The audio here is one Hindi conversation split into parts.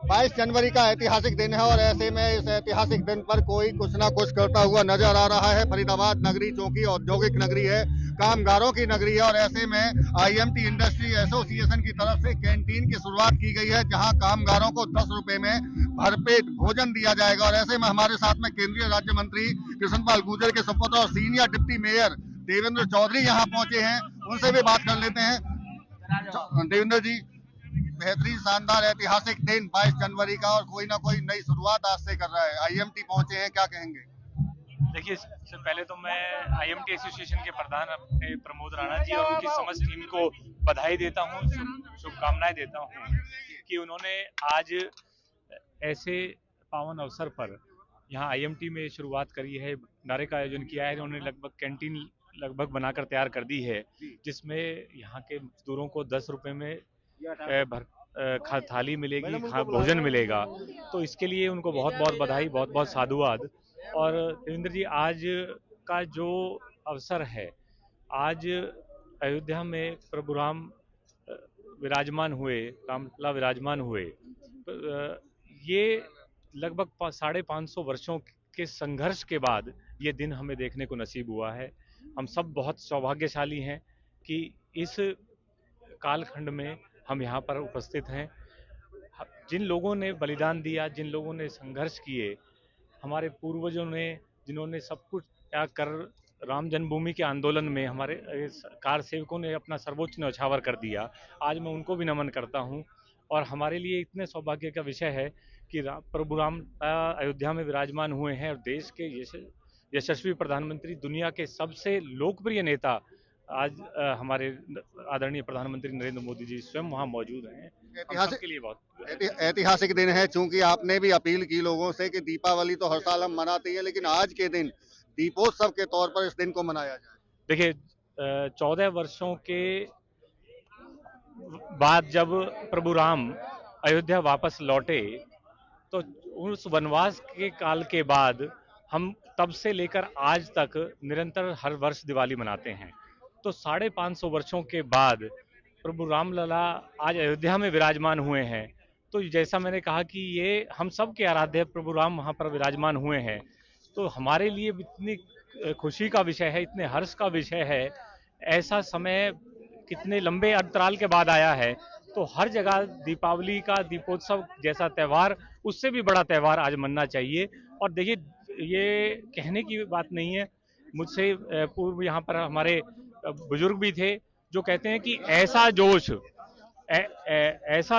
22 जनवरी का ऐतिहासिक दिन है और ऐसे में इस ऐतिहासिक दिन पर कोई कुछ ना कुछ करता हुआ नजर आ रहा है। फरीदाबाद नगरी चूंकि औद्योगिक नगरी है, कामगारों की नगरी है और ऐसे में आईएमटी इंडस्ट्री एसोसिएशन की तरफ से कैंटीन की शुरुआत की गई है, जहां कामगारों को 10 रुपए में भरपेट भोजन दिया जाएगा। और ऐसे में हमारे साथ में केंद्रीय राज्य मंत्री कृष्णपाल गुर्जर के सुपुत्र और senior deputy mayor Devendra Chaudhary यहाँ पहुंचे हैं, उनसे भी बात कर लेते हैं। देवेंद्र जी, बेहतरीन शानदार ऐतिहासिक दिन 22 जनवरी का और कोई ना कोई नई शुरुआत आज से कर रहा है, आईएमटी पहुंचे हैं, क्या कहेंगे? देखिए, सबसे पहले तो मैं आईएमटी एसोसिएशन के प्रधान अपने प्रमोद राणा जी और उनकी समस्त टीम को बधाई देता हूँ, शुभकामनाएं देता हूँ कि उन्होंने आज ऐसे पावन अवसर पर यहाँ आईएमटी में शुरुआत करी है, नारे का आयोजन किया है। उन्होंने लगभग कैंटीन बनाकर तैयार कर दी है, जिसमें यहाँ के मजदूरों को 10 रुपए में थाली मिलेगी, भोजन मिलेगा। तो इसके लिए उनको बहुत बहुत बधाई, बहुत बहुत साधुवाद। और देवेंद्र जी, आज का जो अवसर है, आज अयोध्या में प्रभु राम विराजमान हुए, रामलला विराजमान हुए। ये लगभग 550 वर्षों के संघर्ष के बाद ये दिन हमें देखने को नसीब हुआ है। हम सब बहुत सौभाग्यशाली हैं कि इस कालखंड में हम यहाँ पर उपस्थित हैं। जिन लोगों ने बलिदान दिया, जिन लोगों ने संघर्ष किए, हमारे पूर्वजों ने, जिन्होंने सब कुछ त्याग कर राम जन्मभूमि के आंदोलन में हमारे कार सेवकों ने अपना सर्वोच्च न्यौछावर कर दिया, आज मैं उनको भी नमन करता हूँ। और हमारे लिए इतने सौभाग्य का विषय है कि प्रभु राम अयोध्या में विराजमान हुए हैं और देश के यशस्वी प्रधानमंत्री, दुनिया के सबसे लोकप्रिय नेता आज हमारे आदरणीय प्रधानमंत्री नरेंद्र मोदी जी स्वयं वहाँ मौजूद हैं। ऐतिहासिक के लिए बहुत ऐतिहासिक दिन है, चूंकि आपने भी अपील की लोगों से कि दीपावली तो हर साल हम मनाते हैं, लेकिन आज के दिन दीपोत्सव के तौर पर इस दिन को मनाया जाए। देखिए, 14 वर्षों के बाद जब प्रभु राम अयोध्या वापस लौटे, तो उस वनवास के काल के बाद हम तब से लेकर आज तक निरंतर हर वर्ष दिवाली मनाते हैं। तो 550 वर्षों के बाद प्रभु रामलला आज अयोध्या में विराजमान हुए हैं। तो जैसा मैंने कहा कि ये हम सब के आराध्य प्रभु राम वहाँ पर विराजमान हुए हैं, तो हमारे लिए इतनी खुशी का विषय है, इतने हर्ष का विषय है। ऐसा समय कितने लंबे अंतराल के बाद आया है, तो हर जगह दीपावली का, दीपोत्सव जैसा त्यौहार, उससे भी बड़ा त्यौहार आज मनना चाहिए। और देखिए, ये कहने की बात नहीं है, मुझसे पूर्व यहाँ पर हमारे बुजुर्ग भी थे जो कहते हैं कि ऐसा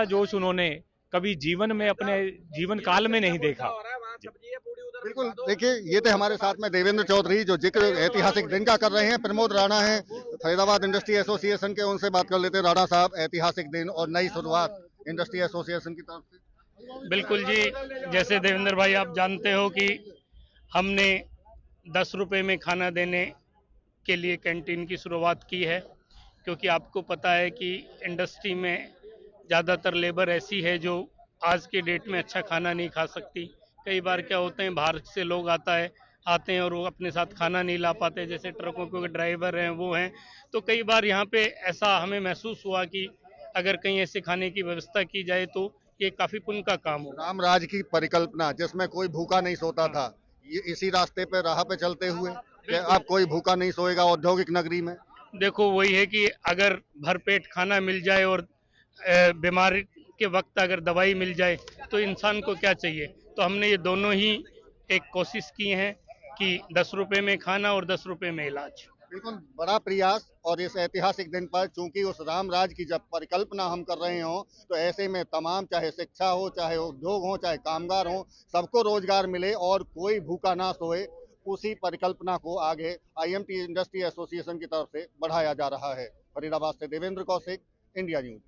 जोश उन्होंने कभी जीवन में, अपने जीवन काल में नहीं देखा। बिल्कुल, देखिए, ये थे हमारे साथ में देवेंद्र चौधरी जो जिक्र ऐतिहासिक दिन का कर रहे हैं। प्रमोद राणा हैं फरीदाबाद इंडस्ट्री एसोसिएशन के, उनसे बात कर लेते हैं। राणा साहब, ऐतिहासिक दिन और नई शुरुआत इंडस्ट्री एसोसिएशन की तरफ से। बिल्कुल जी, जैसे देवेंद्र भाई आप जानते हो कि हमने 10 रुपए में खाना देने के लिए कैंटीन की शुरुआत की है, क्योंकि आपको पता है कि इंडस्ट्री में ज़्यादातर लेबर ऐसी है जो आज के डेट में अच्छा खाना नहीं खा सकती। कई बार क्या होते हैं, बाहर से लोग आते हैं और वो अपने साथ खाना नहीं ला पाते, जैसे ट्रकों के ड्राइवर हैं, वो हैं। तो कई बार यहाँ पे ऐसा हमें महसूस हुआ कि अगर कहीं ऐसे खाने की व्यवस्था की जाए तो ये काफ़ी पुण्य का काम हो। राम राज की परिकल्पना जिसमें कोई भूखा नहीं सोता था, ये इसी रास्ते पे राह पे चलते हुए कि अब कोई भूखा नहीं सोएगा औद्योगिक नगरी में। देखो, वही है कि अगर भरपेट खाना मिल जाए और बीमारी के वक्त अगर दवाई मिल जाए तो इंसान को क्या चाहिए। तो हमने ये दोनों ही एक कोशिश की है कि 10 रुपए में खाना और 10 रुपए में इलाज। बिल्कुल बड़ा प्रयास। और इस ऐतिहासिक दिन पर चूंकि उस राम राज की जब परिकल्पना हम कर रहे हो, तो ऐसे में तमाम, चाहे शिक्षा हो, चाहे उद्योग हो, चाहे कामगार हो, सबको रोजगार मिले और कोई भूखा ना सोए, उसी परिकल्पना को आगे आईएमटी इंडस्ट्री एसोसिएशन की तरफ से बढ़ाया जा रहा है। फरीदाबाद से देवेंद्र कौशिक, इंडिया न्यूज।